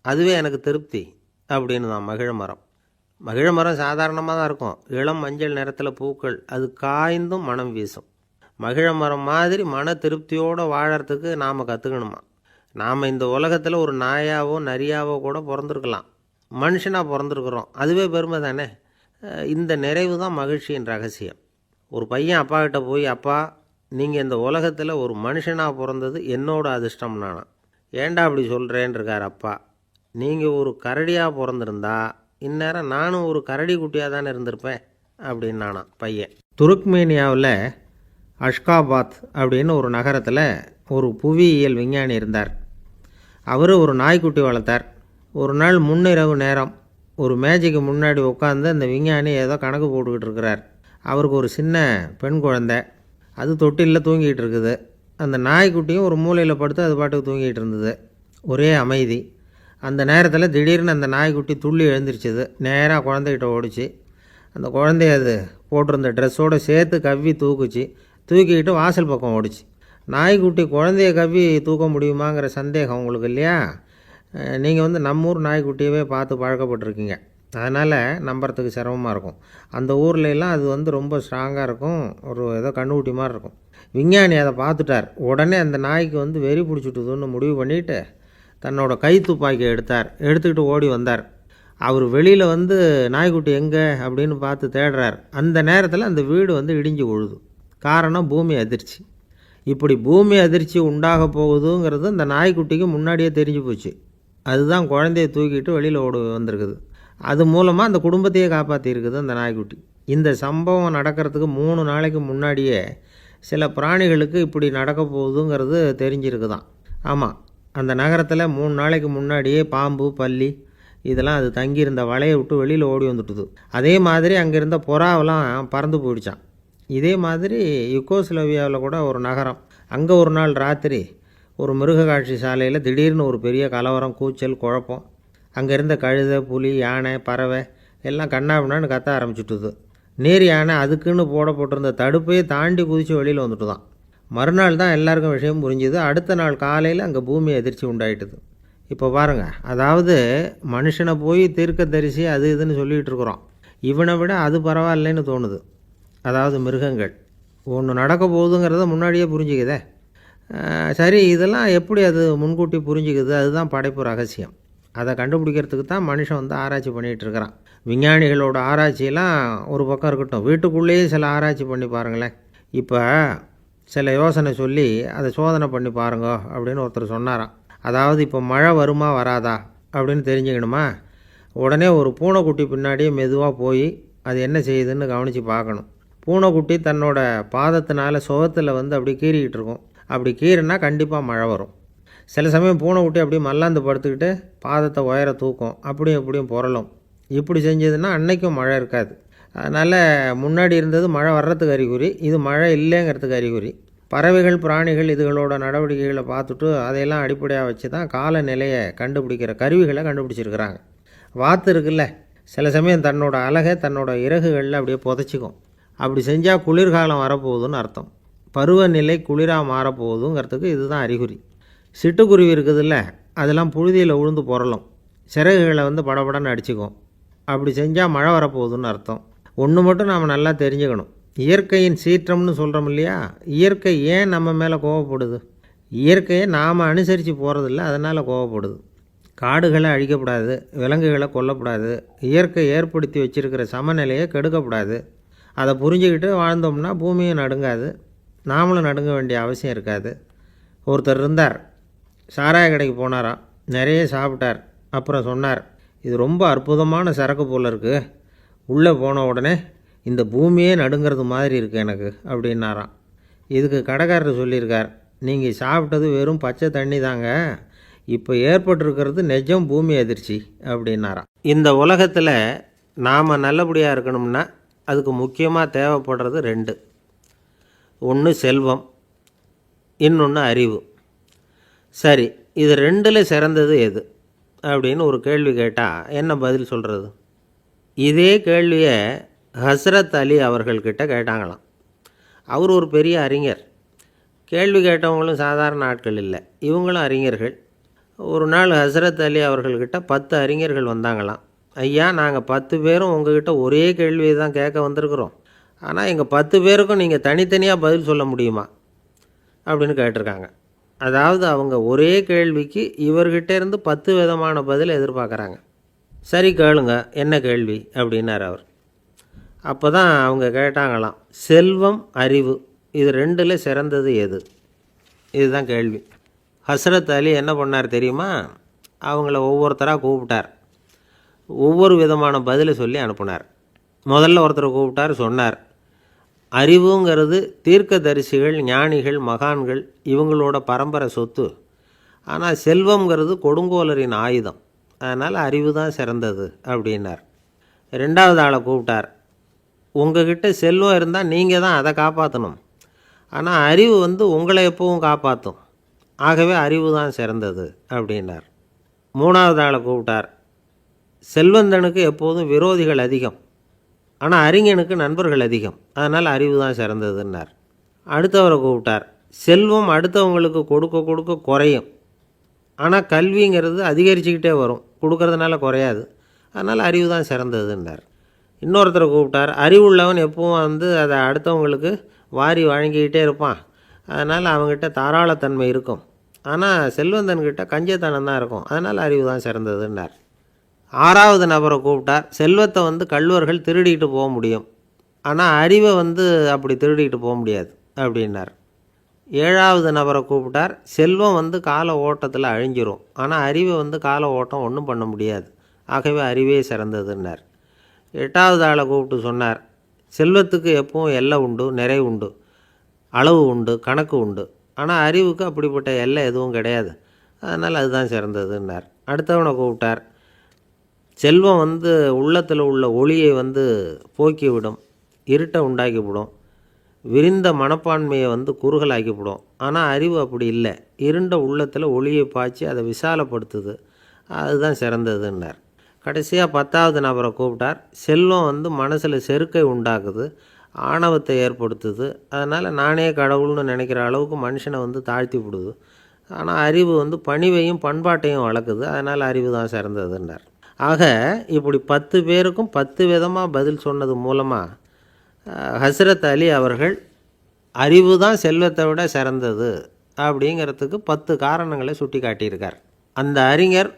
அதுவே எனக்கு திருப்தி அப்படின்னு தான் மகிழ மரம். மகிழ மரம் சாதாரணமாக தான் இருக்கும், இளம் மஞ்சள் நிறத்தில் பூக்கள், அது காய்ந்தும் மனம் வீசும். மகிழ மரம் மாதிரி மன திருப்தியோடு வாழறதுக்கு நாம் கற்றுக்கணுமா. நாம் இந்த உலகத்தில் ஒரு நாயாவோ நரியாவோ கூட பிறந்திருக்கலாம், மனுஷனாக பிறந்திருக்கிறோம், அதுவே பெருமை தானே. இந்த நிறைவு தான் மகிழ்ச்சியின் ரகசியம். ஒரு பையன் அப்பா கிட்ட போய், அப்பா நீங்கள் இந்த உலகத்தில் ஒரு மனுஷனாக பிறந்தது என்னோட அதிர்ஷ்டம் நானா. ஏண்டா அப்படி சொல்கிறேன்னு இருக்கார் அப்பா. நீங்கள் ஒரு கரடியாக பிறந்திருந்தா இந்நேரம் நானும் ஒரு கரடி குட்டியாக தானே இருந்திருப்பேன் அப்படின்னு நானா பையன். துருக்மேனியாவில் அஷ்காபாத் அப்படின்னு ஒரு நகரத்தில் ஒரு புவியியல் விஞ்ஞானி இருந்தார். அவர் ஒரு நாய்க்குட்டி வளர்த்தார். ஒரு நாள் முன்னிரவு நேரம் ஒரு மேஜைக்கு முன்னாடி உட்காந்து அந்த விஞ்ஞானி ஏதோ கணக்கு போட்டுக்கிட்டு இருக்கிறார். அவருக்கு ஒரு சின்ன பெண் குழந்தை, அது தொட்டிலில் தூங்கிட்டு இருக்குது. அந்த நாய்க்குட்டியும் ஒரு மூலையில் படுத்து அது பாட்டுக்கு தூங்கிட்டு இருந்தது. ஒரே அமைதி. அந்த நேரத்தில் திடீர்னு அந்த நாய்க்குட்டி துள்ளி எழுந்திரிச்சிது. நேராக குழந்தைகிட்ட ஓடிச்சு. அந்த குழந்தைய அது போட்டிருந்த ட்ரெஸ்ஸோடு சேர்த்து கவ்வி தூக்குச்சு. தூக்கிக்கிட்டு வாசல் பக்கம் ஓடிச்சு. நாய்க்குட்டி குழந்தைய கவ்வி தூக்க முடியுமாங்கிற சந்தேகம் உங்களுக்கு இல்லையா? நீங்கள் நம்ம ஊர் நாய்க்குட்டியவே பார்த்து பழக்கப்பட்டிருக்கீங்க. அதனால் நம்புறதுக்கு சிரமமாக இருக்கும். அந்த ஊர்லெலாம் அது ரொம்ப ஸ்ட்ராங்காக இருக்கும். ஒரு ஏதோ கண்ணுக்குட்டி மாதிரி இருக்கும். விஞ்ஞானி அதை பார்த்துட்டார். உடனே அந்த நாய்க்கு வெறி பிடிச்சிட்டுதுன்னு முடிவு பண்ணிவிட்டு தன்னோட கை துப்பாக்கி எடுத்துக்கிட்டு ஓடி வந்தார். அவர் வெளியில் நாய்க்குட்டி எங்கே அப்படின்னு பார்த்து தேடுறார். அந்த நேரத்தில் அந்த வீடு இடிஞ்சு விழுது. காரணம் பூமி அதிர்ச்சி. இப்படி பூமி அதிர்ச்சி உண்டாக போகுதுங்கிறது அந்த நாய்க்குட்டிக்கு முன்னாடியே தெரிஞ்சு போச்சு. அதுதான் குழந்தைய தூக்கிட்டு வெளியில் வந்திருக்குது. அது மூலமாக அந்த குடும்பத்தையே காப்பாற்றிருக்குது அந்த நாய்க்குட்டி. இந்த சம்பவம் நடக்கிறதுக்கு 3 நாளைக்கு முன்னாடியே சில பிராணிகளுக்கு இப்படி நடக்க போகுதுங்கிறது தெரிஞ்சிருக்குதான். ஆமாம், அந்த நகரத்தில் 3 நாளைக்கு முன்னாடியே பாம்பு, பல்லி இதெல்லாம் அது தங்கியிருந்த வலையை விட்டு வெளியில் ஓடி வந்துட்டுது. அதே மாதிரி அங்கே இருந்த புறாவெல்லாம் பறந்து போயிடுச்சான். இதே மாதிரி யுகோஸ்லோவியாவில் கூட ஒரு நகரம், அங்கே ஒரு நாள் ராத்திரி ஒரு மிருக காட்சி சாலையில் திடீர்னு ஒரு பெரிய கலவரம், கூச்சல், குழப்பம். அங்கே இருந்த கழுதை, புலி, யானை, பறவை எல்லாம் கண்ணாபின்னான்னு கத்த ஆரம்பிச்சுட்டுது. நேர் யானை அதுக்குன்னு போட்டிருந்த தடுப்பையே தாண்டி குதித்து வெளியில் வந்துட்டு தான். மறுநாள் தான் எல்லாருக்கும் விஷயம் புரிஞ்சுது. அடுத்த நாள் காலையில் அங்கே பூமி அதிர்ச்சி உண்டாயிட்டுது. இப்போ பாருங்கள், அதாவது மனுஷனை போய் தீர்க்கதரிசி அது இதுன்னு சொல்லிகிட்டு இருக்கிறோம். இவனை விட அது பரவாயில்லைன்னு தோணுது. அதாவது மிருகங்கள் ஒன்று நடக்க போகுதுங்கிறத முன்னாடியே புரிஞ்சுக்குதே. சரி, இதெல்லாம் எப்படி அது முன்கூட்டி புரிஞ்சுக்குது? அதுதான் படைப்பு ரகசியம். அதை கண்டுபிடிக்கிறதுக்கு தான் மனுஷன் ஆராய்ச்சி பண்ணிகிட்டு இருக்கிறான். விஞ்ஞானிகளோட ஆராய்ச்சியெல்லாம் ஒரு பக்கம் இருக்கட்டும், வீட்டுக்குள்ளேயே சில ஆராய்ச்சி பண்ணி பாருங்களேன். இப்போ சில யோசனை சொல்லி அதை சோதனை பண்ணி பாருங்க அப்படின்னு ஒருத்தர் சொன்னாராம். அதாவது இப்போ மழை வருமா வராதா அப்படின்னு தெரிஞ்சுக்கணுமா, உடனே ஒரு பூனைக்குட்டி பின்னாடியே மெதுவாக போய் அது என்ன செய்யுதுன்னு கவனித்து பார்க்கணும். பூனைக்குட்டி தன்னோட பாதத்தினால சுகத்தில் அப்படி கீறிக்கிட்டு இருக்கும். அப்படி கீறினா கண்டிப்பாக மழை வரும். சில சமயம் பூனைக்குட்டி அப்படியே மல்லாந்து படுத்துக்கிட்டு பாதத்தை உயர தூக்கும், அப்படியும் இப்படியும் புரளும். இப்படி செஞ்சதுன்னா அன்னைக்கும் மழை இருக்காது. அதனால் முன்னாடி இருந்தது மழை வர்றதுக்கு அறிகுறி, இது மழை இல்லைங்கிறதுக்கு அறிகுறி. பறவைகள், பிராணிகள் இதுகளோட நடவடிக்கைகளை பார்த்துட்டு அதையெல்லாம் அடிப்படையாக வச்சு தான் காலநிலையை கண்டுபிடிக்கிற கருவிகளை கண்டுபிடிச்சிருக்கிறாங்க. வாத்து இருக்குல்ல, சில சமயம் தன்னோட அழகை தன்னோட இறகுகளில் அப்படியே புதைச்சிக்கும். அப்படி செஞ்சால் குளிர்காலம் வரப்போகுதுன்னு அர்த்தம். பருவநிலை குளிராக மாறப்போகுதுங்கிறதுக்கு இதுதான் அறிகுறி. சிட்டுக்குருவி இருக்குதுல்ல, அதெல்லாம் புழுதியில் உழுந்து புரளும். சிறகுகளை படபடன்னு அடிச்சுக்கும். அப்படி செஞ்சால் மழை வரப்போகுதுன்னு அர்த்தம். ஒன்று மட்டும் நாம் நல்லா தெரிஞ்சுக்கணும், இயற்கையின் சீற்றம்னு சொல்கிறோம் இல்லையா, இயற்கை ஏன் நம்ம மேலே கோவப்படுது? இயற்கையை நாம் அனுசரித்து போகிறதில்ல, அதனால் கோவப்படுது. காடுகளை அழிக்கப்படாது, விலங்குகளை கொல்லக்கூடாது, இயற்கை ஏற்படுத்தி வச்சுருக்கிற சமநிலையை கெடுக்கக்கூடாது. அதை புரிஞ்சுக்கிட்டு வாழ்ந்தோம்னா பூமியும் நடுங்காது, நாமளும் நடுங்க வேண்டிய அவசியம் இருக்காது. ஒருத்தர் இருந்தார், சாராய கடைக்கு போனாராம், நிறைய சாப்பிட்டார். அப்புறம் சொன்னார், இது ரொம்ப அற்புதமான சரக்கு போல் இருக்குது, உள்ளே போன உடனே இந்த பூமியே நடுங்கிறது மாதிரி இருக்குது எனக்கு அப்படின்னாராம். இதுக்கு கடைக்காரர் சொல்லியிருக்கார், நீங்கள் சாப்பிட்டது வெறும் பச்சை தண்ணி தாங்க, இப்போ ஏற்பட்டிருக்கிறது நிஜம் பூமி அதிர்ச்சி அப்படின்னாராம். இந்த உலகத்தில் நாம் நல்லபடியாக இருக்கணும்னா அதுக்கு முக்கியமாக தேவைப்படுறது 2. ஒன்று செல்வம், இன்னொன்று அறிவு. சரி, இது 2ல் சிறந்தது எது அப்படின்னு ஒரு கேள்வி கேட்டால் என்ன பதில் சொல்கிறது? இதே கேள்வியை ஹஸ்ரத் அலி அவர்கள்கிட்ட கேட்டாங்களாம். அவர் ஒரு பெரிய அறிஞர். கேள்வி கேட்டவங்களும் சாதாரண ஆட்கள் இல்லை, இவங்களும் அறிஞர்கள். ஒரு நாள் ஹஸ்ரத் அலி அவர்கள்கிட்ட 10 அறிஞர்கள் வந்தாங்களாம். ஐயா, நாங்கள் 10 பேரும் உங்ககிட்ட ஒரே கேள்வியை தான் கேட்க வந்திருக்கிறோம், ஆனால் எங்கள் 10 பேருக்கும் நீங்கள் தனித்தனியாக பதில் சொல்ல முடியுமா அப்படின்னு கேட்டிருக்காங்க. அதாவது அவங்க ஒரே கேள்விக்கு இவர்கிட்ட இருந்து 10 விதமான பதில் எதிர்பார்க்குறாங்க. சரி கேளுங்க, என்ன கேள்வி அப்படின்னார் அவர். அப்போ தான் அவங்க கேட்டாங்களாம், செல்வம், அறிவு இது 2ல் சிறந்தது எது? இதுதான் கேள்வி. ஹஸ்ரத் அலி என்ன பண்ணார் தெரியுமா? அவங்கள ஒவ்வொருத்தராக கூப்பிட்டார், ஒவ்வொரு விதமான பதிலை சொல்லி அனுப்புனார். முதல்ல ஒருத்தரை கூப்பிட்டார், சொன்னார், அறிவுங்கிறது தீர்க்கதரிசிகள், ஞானிகள், மகான்கள் இவங்களோட பரம்பரை சொத்து. ஆனால் செல்வங்கிறது கொடுங்கோலரின் ஆயுதம், அதனால் அறிவு தான் சிறந்தது அப்படின்னார். ரெண்டாவது ஆளை கூப்பிட்டார். உங்ககிட்ட செல்வம் இருந்தால் நீங்கள் தான் அதை காப்பாற்றணும், ஆனால் அறிவு உங்களை எப்பவும் காப்பாற்றும், ஆகவே அறிவு தான் சிறந்தது அப்படின்னார். மூணாவது ஆளை கூப்பிட்டார். செல்வந்தனுக்கு எப்போதும் விரோதிகள் அதிகம், ஆனால் அறிஞனுக்கு நண்பர்கள் அதிகம், அதனால் அறிவு தான் சிறந்ததுன்னார். அடுத்தவரை கூப்பிட்டார். செல்வம் அடுத்தவங்களுக்கு கொடுக்க கொடுக்க குறையும், ஆனால் கல்விங்கிறது அதிகரிச்சுக்கிட்டே வரும், கொடுக்கறதுனால குறையாது, அதனால் அறிவு தான் சிறந்ததுன்னார். இன்னொருத்தரை கூப்பிட்டார். அறிவுள்ளவன் எப்பவும் அதை அடுத்தவங்களுக்கு வாரி வழங்கிக்கிட்டே இருப்பான், அதனால் அவங்ககிட்ட தாராளத்தன்மை இருக்கும், ஆனால் செல்வந்தன்கிட்ட கஞ்சத்தனம் தான் இருக்கும், அதனால் அறிவு தான் சிறந்ததுன்னார். ஆறாவது நபரை கூப்பிட்டார். செல்வத்தை கள்வர்கள் திருடிட்டு போக முடியும், ஆனால் அறிவை அப்படி திருடிட்டு போக முடியாது அப்படின்னார். ஏழாவது நபரை கூப்பிட்டார். செல்வம் கால ஓட்டத்தில் அழிஞ்சிரும், ஆனால் அறிவை கால ஓட்டம் ஒன்றும் பண்ண முடியாது, ஆகவே அறிவே சிறந்ததுன்னார். எட்டாவது ஆளை கூப்பிட்டு சொன்னார். செல்வத்துக்கு எப்பவும் எல்லை உண்டு, நிறை உண்டு, அளவு உண்டு, கணக்கு உண்டு, ஆனால் அறிவுக்கு அப்படிப்பட்ட எல்லை எதுவும் கிடையாது, அதனால் அதுதான் சிறந்ததுன்னார். அடுத்தவனை கூப்பிட்டார். செல்வம் உள்ளத்தில் உள்ள ஒளியை போக்கிவிடும், இருட்டை உண்டாக்கிவிடும், விரிந்த மனப்பான்மையை குறுகலாக்கிவிடும், ஆனால் அறிவு அப்படி இல்லை, இருண்ட உள்ளத்தில் ஒளியை பாய்ச்சி அதை விசாலப்படுத்துது, அதுதான் சிறந்ததுன்னார். கடைசியாக 10வது நபரை கூப்பிட்டார். செல்வம் மனசில் செருக்கை உண்டாக்குது, ஆணவத்தை ஏற்படுத்துது, அதனால் நானே கடவுள்னு நினைக்கிற அளவுக்கு மனுஷனை தாழ்த்தி விடுது, ஆனால் அறிவு பணிவையும் பண்பாட்டையும் வளர்க்குது, அதனால் அறிவு தான் சிறந்ததுன்னார். ஆக இப்படி 10 பேருக்கும் 10 விதமாக பதில் சொன்னது மூலமாக ஹஸ்ரத் அலி அவர்கள் அறிவு தான் செல்வத்தை விட சிறந்தது அப்படிங்கிறதுக்கு 10 காரணங்களை சுட்டி காட்டியிருக்கார். அந்த அறிஞர்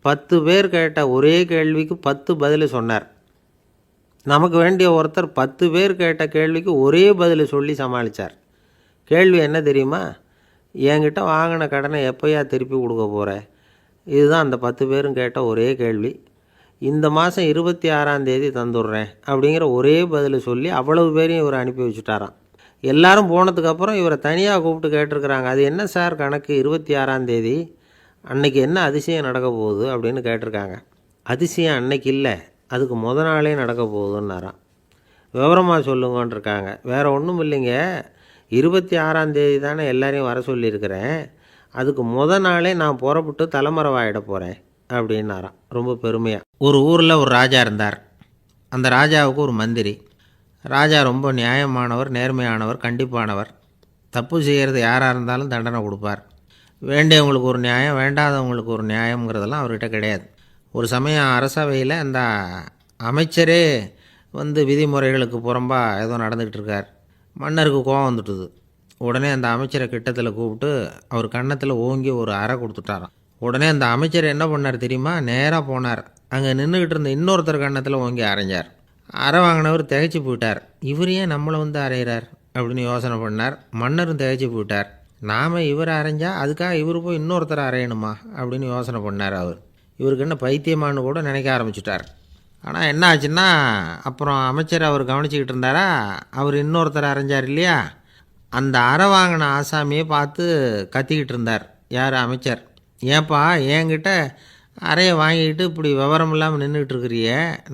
10 பேர் கேட்ட ஒரே கேள்விக்கு 10 பதில் சொன்னார். நமக்கு வேண்டிய ஒருத்தர் 10 பேர் கேட்ட கேள்விக்கு ஒரே பதில் சொல்லி சமாளித்தார். கேள்வி என்ன தெரியுமா? என்கிட்ட வாங்கின கடனை எப்போயா திருப்பி கொடுக்க போகிற? இதுதான் அந்த 10 பேரும் கேட்ட ஒரே கேள்வி. இந்த மாதம் 26ஆம் தேதி தந்துடுறேன் அப்படிங்கிற ஒரே பதில் சொல்லி அவ்வளவு பேரையும் இவர் அனுப்பி வச்சுட்டாராம். எல்லாரும் போனதுக்கப்புறம் இவரை தனியாக கூப்பிட்டு கேட்டிருக்கிறாங்க. அது என்ன சார் கணக்கு, 26ஆம் தேதி அன்னைக்கு என்ன அதிசயம் நடக்க போகுது அப்படின்னு கேட்டிருக்காங்க. அதிசயம் அன்னைக்கு இல்லை, அதுக்கு நாளே நடக்க போகுதுன்னாராம். விவரமாக சொல்லுங்கன்னு இருக்காங்க. வேறு ஒன்றும் இல்லைங்க, 26ஆம் தேதி தானே எல்லாரையும் வர சொல்லியிருக்கிறேன், அதுக்கு நாளே நான் புறப்பட்டு தலைமறைவாயிட போகிறேன் அப்படின்னாராம் ரொம்ப பெருமையாக. ஒரு ஊரில் ஒரு ராஜா இருந்தார். அந்த ராஜாவுக்கு ஒரு மந்திரி. ராஜா ரொம்ப நியாயமானவர், நேர்மையானவர், கண்டிப்பானவர். தப்பு செய்கிறது யாராக இருந்தாலும் தண்டனை கொடுப்பார். வேண்டியவங்களுக்கு ஒரு நியாயம், வேண்டாதவங்களுக்கு ஒரு நியாயங்கிறதெல்லாம் அவர்கிட்ட கிடையாது. ஒரு சமயம் அரசவையில் அந்த அமைச்சரே விதிமுறைகளுக்கு புறம்பாக ஏதோ நடந்துக்கிட்டு இருக்கார். மன்னருக்கு கோபம் வந்துட்டுது. உடனே அந்த அமைச்சரை கிட்டத்தில் கூப்பிட்டு அவர் கன்னத்தில் ஓங்கி ஒரு அறை கொடுத்துட்டாராம். உடனே அந்த அமைச்சர் என்ன பண்ணார் தெரியுமா? நேராக போனார், அங்கே நின்றுக்கிட்டு இருந்த இன்னொருத்தர் கன்னத்தில் ஓங்கி அரைஞ்சார். அறை வாங்கினவர் திகைச்சு போயிட்டார். இவர் ஏன் நம்மளை அரைகிறார் அப்படின்னு யோசனை பண்ணார். மன்னரும் திகைச்சு போயிட்டார். நாம் இவர் அரைஞ்சா அதுக்காக இவர் போய் இன்னொருத்தரை அரையணுமா அப்படின்னு யோசனை பண்ணார். இவருக்கு என்ன பைத்தியமானு கூட நினைக்க ஆரம்பிச்சிட்டார். ஆனால் என்ன ஆச்சுன்னா, அப்புறம் அமைச்சர் அவர் கவனிச்சிக்கிட்டு இருந்தாரா, அவர் இன்னொருத்தரை அரைஞ்சார் இல்லையா, அந்த அறை வாங்கின ஆசாமியை பார்த்து கத்திக்கிட்டு இருந்தார். யார்? அமைச்சர். ஏன்பா என்கிட்ட அறையை வாங்கிக்கிட்டு இப்படி விவரம் இல்லாமல் நின்றுக்கிட்டு இருக்கிறிய,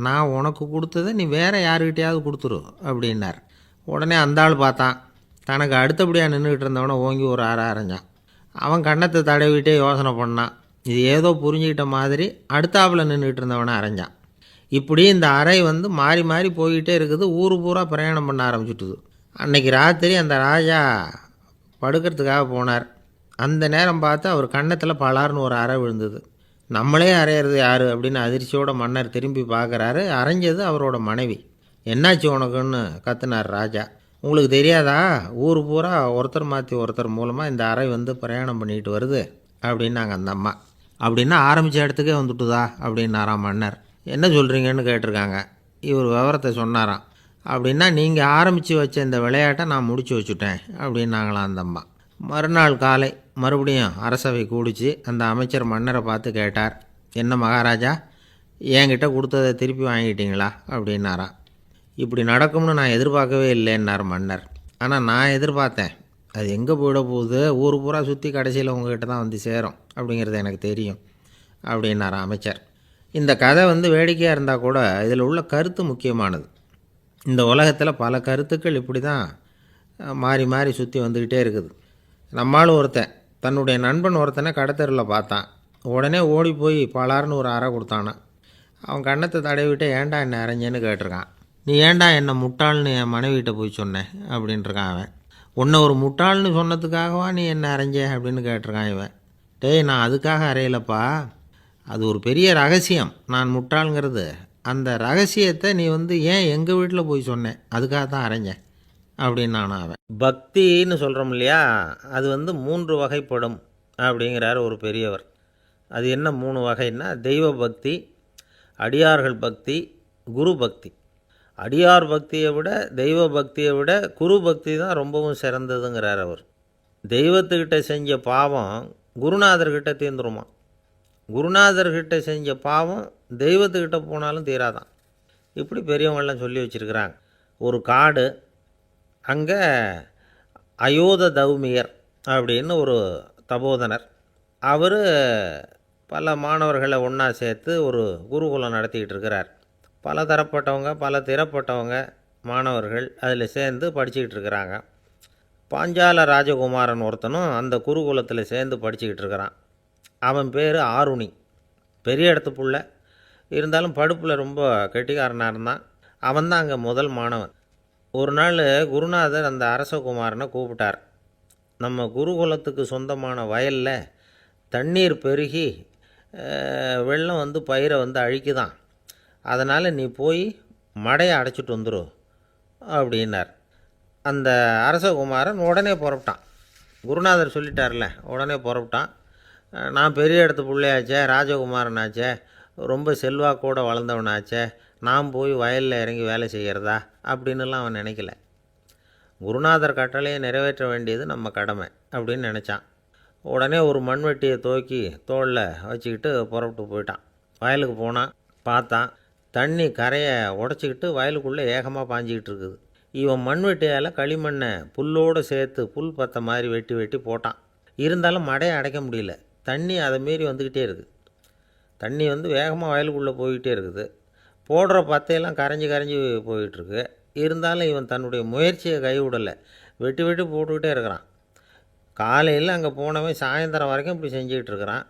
நான் உனக்கு கொடுத்ததை நீ வேறு யாருக்கிட்டையாவது கொடுத்துரு அப்படின்னார். உடனே அந்த ஆள் பார்த்தான், தனக்கு அடுத்தபடியாக நின்றுக்கிட்டு இருந்தவனை ஓங்கி ஒரு அறை அரைஞ்சான். அவன் கன்னத்தை தடவிட்டே யோசனை பண்ணான். இது ஏதோ புரிஞ்சுக்கிட்ட மாதிரி அடுத்தாப்பில் நின்றுக்கிட்டு இருந்தவனை அரைஞ்சான். இப்படி இந்த அறை மாறி மாறி போய்கிட்டே இருக்குது. ஊர் பூரா பிரயாணம் பண்ண ஆரம்பிச்சுட்டுது. அன்னைக்கு ராத்திரி அந்த ராஜா படுக்கிறதுக்காக போனார். அந்த நேரம் பார்த்து அவர் கன்னத்தில் பலார்னு ஒரு அறை விழுந்தது. நம்மளே அரையிறது யார் அப்படின்னு அதிர்ச்சியோட மன்னர் திரும்பி பார்க்குறாரு. அரைஞ்சது அவரோட மனைவி. என்னாச்சு உனக்குன்னு கத்துனார் ராஜா. உங்களுக்கு தெரியாதா, ஊர் பூரா ஒருத்தர் மாற்றி ஒருத்தர் மூலமாக இந்த அறை பிரயாணம் பண்ணிட்டு வருது அப்படின்னாங்க அந்த அம்மா. அப்படின்னா ஆரம்பித்த இடத்துக்கே வந்துட்டுதா அப்படின்னாராம் மன்னர். என்ன சொல்கிறீங்கன்னு கேட்டிருக்காங்க. இவர் விவரத்தை சொன்னாராம். அப்படின்னா நீங்கள் ஆரம்பித்து வச்ச இந்த விளையாட்டை நான் முடிச்சு வச்சுட்டேன் அப்படின்னாங்களாம் அந்த அம்மா. மறுநாள் காலை மறுபடியும் அரசவை கூடிச்சு அந்த அமைச்சர் மன்னரை பார்த்து கேட்டார். என்ன மகாராஜா, என்கிட்ட கொடுத்ததை திருப்பி வாங்கிட்டீங்களா அப்படின்னாராம். இப்படி நடக்கும்னு நான் எதிர்பார்க்கவே இல்லைன்னார் மன்னர். ஆனால் நான் எதிர்பார்த்தேன். அது எங்கே போயிட போகுது, ஊர் பூரா சுற்றி கடைசியில் உங்ககிட்ட தான் சேரும் அப்படிங்கிறது எனக்கு தெரியும். அப்படின்னார் அமைச்சர். இந்த கதை வேடிக்கையாக இருந்தால் கூட இதில் உள்ள கருத்து முக்கியமானது. இந்த உலகத்தில் பல கருத்துக்கள் இப்படி தான் மாறி மாறி சுற்றி வந்துக்கிட்டே இருக்குது. நம்மால் ஒருத்தன் தன்னுடைய நண்பன் ஒருத்தனை கடத்தெருவில் பார்த்தான். உடனே ஓடி போய் பலார்னு ஒரு அறை கொடுத்தானான். அவன் கண்ணத்தை தடவிட்டு ஏன்டா என்ன அரைஞ்சேன்னு கேட்டிருக்கான். நீ ஏன்டா என்ன முட்டாள்னு என் மனைவிட்ட போய் சொன்னேன் அப்படின்ட்டுருக்கான் அவன். உன்னை ஒரு முட்டாள்னு சொன்னதுக்காகவா நீ என்ன அரைஞ்ச அப்படின்னு கேட்டிருக்கான் இவன். டேய், நான் அதுக்காக அறையலப்பா, அது ஒரு பெரிய ரகசியம் நான் முட்டாளுங்கிறது. அந்த ரகசியத்தை நீ ஏன் எங்கள் வீட்டில் போய் சொன்னேன், அதுக்காக தான் அரைஞ்சேன் அப்படின்னு நானும் அவன். பக்தின்னு சொல்கிறோம் இல்லையா, அது 3 வகைப்படும் அப்படிங்கிறார் ஒரு பெரியவர். அது என்ன 3 வகைன்னா, தெய்வ பக்தி, அடியார்கள் பக்தி, குரு பக்தி. அடியார் பக்தியை விட தெய்வ பக்தியை விட குரு பக்தி தான் ரொம்பவும் சிறந்ததுங்கிறார் அவர். தெய்வத்துக்கிட்ட செஞ்ச பாவம் குருநாதர்கிட்ட தீர்ந்துருமா, குருநாதர்கிட்ட செஞ்ச பாவம் தெய்வத்துக்கிட்ட போனாலும் தீராதான். இப்படி பெரியவங்கள்லாம் சொல்லி வச்சுருக்கிறாங்க. ஒரு காடு, அங்கே அயோத தௌமியர் அப்படின்னு ஒரு தபோதனர். அவர் பல மாணவர்களை ஒன்றா சேர்த்து ஒரு குருகுலம் நடத்திக்கிட்டு இருக்கிறார். பல தரப்பட்டவங்க பல திறப்பட்டவங்க மாணவர்கள் அதில் சேர்ந்து படிச்சுக்கிட்டு இருக்கிறாங்க. பாஞ்சால ராஜகுமாரன் ஒருத்தனும் அந்த குருகுலத்தில் சேர்ந்து படிச்சுக்கிட்டு இருக்கிறான். அவன் பேர் ஆருணி. பெரிய இடத்து புள்ள, இருந்தாலும் படுப்பில் ரொம்ப கெட்டிக்காரனாக இருந்தான். அவன் தான் அங்கே முதல் மாணவன். ஒரு நாள் குருநாதர் அந்த அரசகுமாரனை கூப்பிட்டார். நம்ம குருகுலத்துக்கு சொந்தமான வயலில் தண்ணீர் பெருகி வெள்ளம் பயிரை அழிக்குதான், அதனால் நீ போய் மடையை அடைச்சிட்டு வந்துரு அப்படின்னார். அந்த அரசகுமாரன் உடனே புறப்பட்டான். குருநாதர் சொல்லிட்டார்ல, உடனே புறப்பட்டான். நான் பெரிய இடத்து பிள்ளையாச்சே, ராஜகுமாரனாச்சே, ரொம்ப செல்வாக்கோடு வளர்ந்தவனாச்சே, நான் போய் வயலில் இறங்கி வேலை செய்கிறதா அப்படின்னுலாம் அவன் நினைக்கல. குருநாதர் கட்டளையை நிறைவேற்ற வேண்டியது நம்ம கடமை அப்படின்னு நினச்சான். உடனே ஒரு மண்வெட்டியை தூக்கி தோளில் வச்சுக்கிட்டு புறப்பட்டு போயிட்டான். வயலுக்கு போனான். பார்த்தான், தண்ணி கரையை உடச்சிக்கிட்டு வயலுக்குள்ளே ஏகமாக பாஞ்சிக்கிட்டு இருக்குது. இவன் மண்வெட்டியால் களிமண்ணை புல்லோடு சேர்த்து புல் பற்ற மாதிரி வெட்டி வெட்டி போட்டான். இருந்தாலும் மடையை அடைக்க முடியல. தண்ணி அதை மீறி வந்துக்கிட்டே இருக்குது. தண்ணி வேகமாக வயலுக்குள்ளே போய்கிட்டே இருக்குது. போடுற பத்தையெல்லாம் கரைஞ்சி கரைஞ்சி போயிட்டுருக்கு. இருந்தாலும் இவன் தன்னுடைய முயற்சியை கைவிடலை. வெட்டி வெட்டி போட்டுக்கிட்டே இருக்கிறான். காலையில் அங்கே போனவன் சாயந்தரம் வரைக்கும் இப்படி செஞ்சுக்கிட்டு இருக்கிறான்.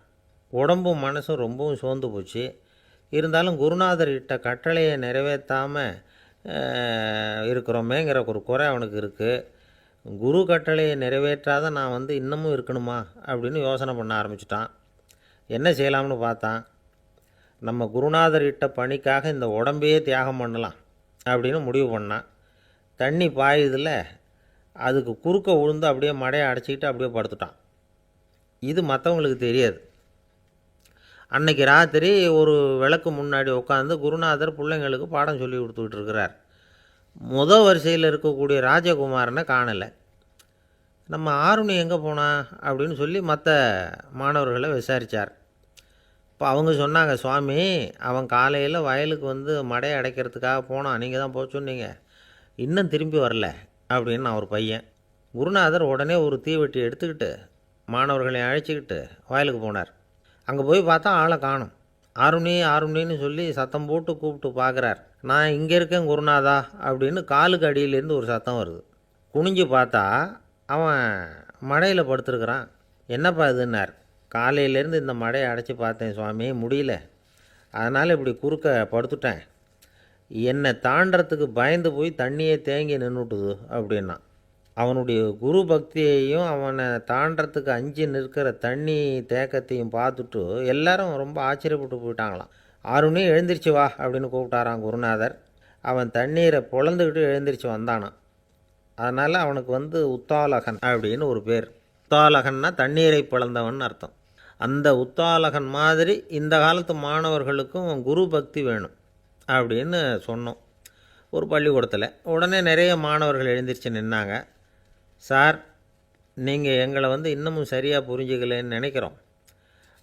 உடம்பும் மனசும் ரொம்பவும் சோர்ந்து போச்சு. இருந்தாலும் குருநாதர் இட்ட கட்டளையை நிறைவேற்றாமல் இருக்கிறோமேங்கிற ஒரு குறை அவனுக்கு இருக்குது. குரு கட்டளையை நிறைவேற்றாத நான் இன்னமும் இருக்கணுமா அப்படின்னு யோசனை பண்ண ஆரம்பிச்சிட்டான். என்ன செய்யலாம்னு பார்த்தான். நம்ம குருநாதர் இட்ட பணிக்காக இந்த உடம்பையே தியாகம் பண்ணலாம் அப்படின்னு முடிவு பண்ணான். தண்ணி பாயுதில் அதுக்கு குறுக்க விழுந்து அப்படியே மடையை அடைச்சிக்கிட்டு அப்படியே படுத்துட்டான். இது மற்றவங்களுக்கு தெரியாது. அன்னைக்கு ராத்திரி ஒரு விளக்கு முன்னாடி உட்காந்து குருநாதர் பிள்ளைங்களுக்கு பாடம் சொல்லி கொடுத்துக்கிட்டு இருக்கிறார். வரிசையில் இருக்கக்கூடிய ராஜகுமாரனை காணலை. நம்ம ஆருணி எங்கே போனா அப்படின்னு சொல்லி மற்ற மாணவர்களை விசாரித்தார். இப்போ அவங்க சொன்னாங்க, சுவாமி, அவன் காலையில் வயலுக்கு மடையை அடைக்கிறதுக்காக போனான், நீங்கள் தான் போக சொன்னீங்க, இன்னும் திரும்பி வரல அப்படின்னு அவர் பையன். குருநாதர் உடனே ஒரு தீவெட்டி எடுத்துக்கிட்டு மாணவர்களை அழைச்சிக்கிட்டு வயலுக்கு போனார். அங்கே போய் பார்த்தா ஆளை காணும். ஆருணி ஆருணின்னு சொல்லி சத்தம் போட்டு கூப்பிட்டு பார்க்குறார். நான் இங்கே இருக்கேன் குருநாதா அப்படின்னு காலுக்கு அடியிலேருந்து ஒரு சத்தம் வருது. குனிஞ்சு பார்த்தா அவன் மடையில் படுத்துருக்குறான். என்னப்பா இதுன்னார். காலையிலேருந்து இந்த மடையை அடைச்சி பார்த்தேன் சுவாமி, முடியல, அதனால் இப்படி குறுக்க படுத்துட்டேன். என்னை தாண்டறதுக்கு பயந்து போய் தண்ணியே தேங்கி நின்றுட்டுது அப்படின்னா. அவனுடைய குரு பக்தியையும் அவனை தாண்டறதுக்கு அஞ்சு நிற்கிற தண்ணி தேக்கத்தையும் பார்த்துட்டு எல்லாரும் ரொம்ப ஆச்சரியப்பட்டு போயிட்டாங்களாம். ஆருணி எழுந்திரிச்சு வா அப்படின்னு கூப்பிட்டாரான் குருநாதர். அவன் தண்ணீரை பொழந்துக்கிட்டு எழுந்திரிச்சு வந்தானான். அதனால் அவனுக்கு உத்தாலகன் அப்படின்னு ஒரு பேர். உத்தாலகன்னா தண்ணீரை பிளந்தவன் அர்த்தம். அந்த உத்தாலகன் மாதிரி இந்த காலத்து மாணவர்களுக்கும் குரு பக்தி வேணும் அப்படின்னு சொன்னோம் ஒரு பள்ளிக்கூடத்தில். உடனே நிறைய மாணவர்கள் எழுந்திரிச்சு நின்னாங்க. சார், நீங்கள் எங்களை இன்னமும் சரியாக புரிஞ்சுக்கலன்னு நினைக்கிறோம்.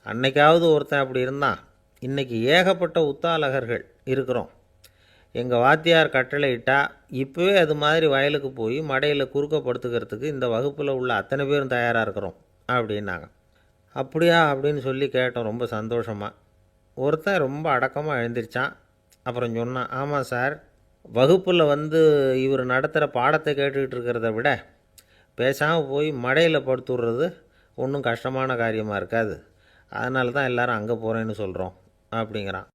அன்னைக்காவது ஒருத்தன் அப்படி இருந்தான், இன்றைக்கி ஏகப்பட்ட உத்தாலகர்கள் இருக்கிறோம். எங்கள் வாத்தியார் கட்டளை இட்டால் இப்போவே அது மாதிரி வயலுக்கு போய் மடையில் குறுக்கப்படுத்துக்கிறதுக்கு இந்த வகுப்பில் உள்ள அத்தனை பேரும் தயாராக இருக்கிறோம் அப்படின்னாங்க. அப்படியா அப்படின்னு சொல்லி கேட்டோம் ரொம்ப சந்தோஷமாக. ஒருத்தன் ரொம்ப அடக்கமாக எழுந்திரிச்சான். அப்புறம் சொன்னான், ஆமாம் சார், வகுப்பில் இவர் நடத்துகிற பாடத்தை கேட்டுக்கிட்டு இருக்கிறத விட பேசாமல் போய் மடையில் படுத்துடுறது ஒன்றும் கஷ்டமான காரியமாக இருக்காது. அதனால தான் எல்லாரும் அங்கே போகிறேன்னு சொல்கிறோம் அப்படிங்கிறான்.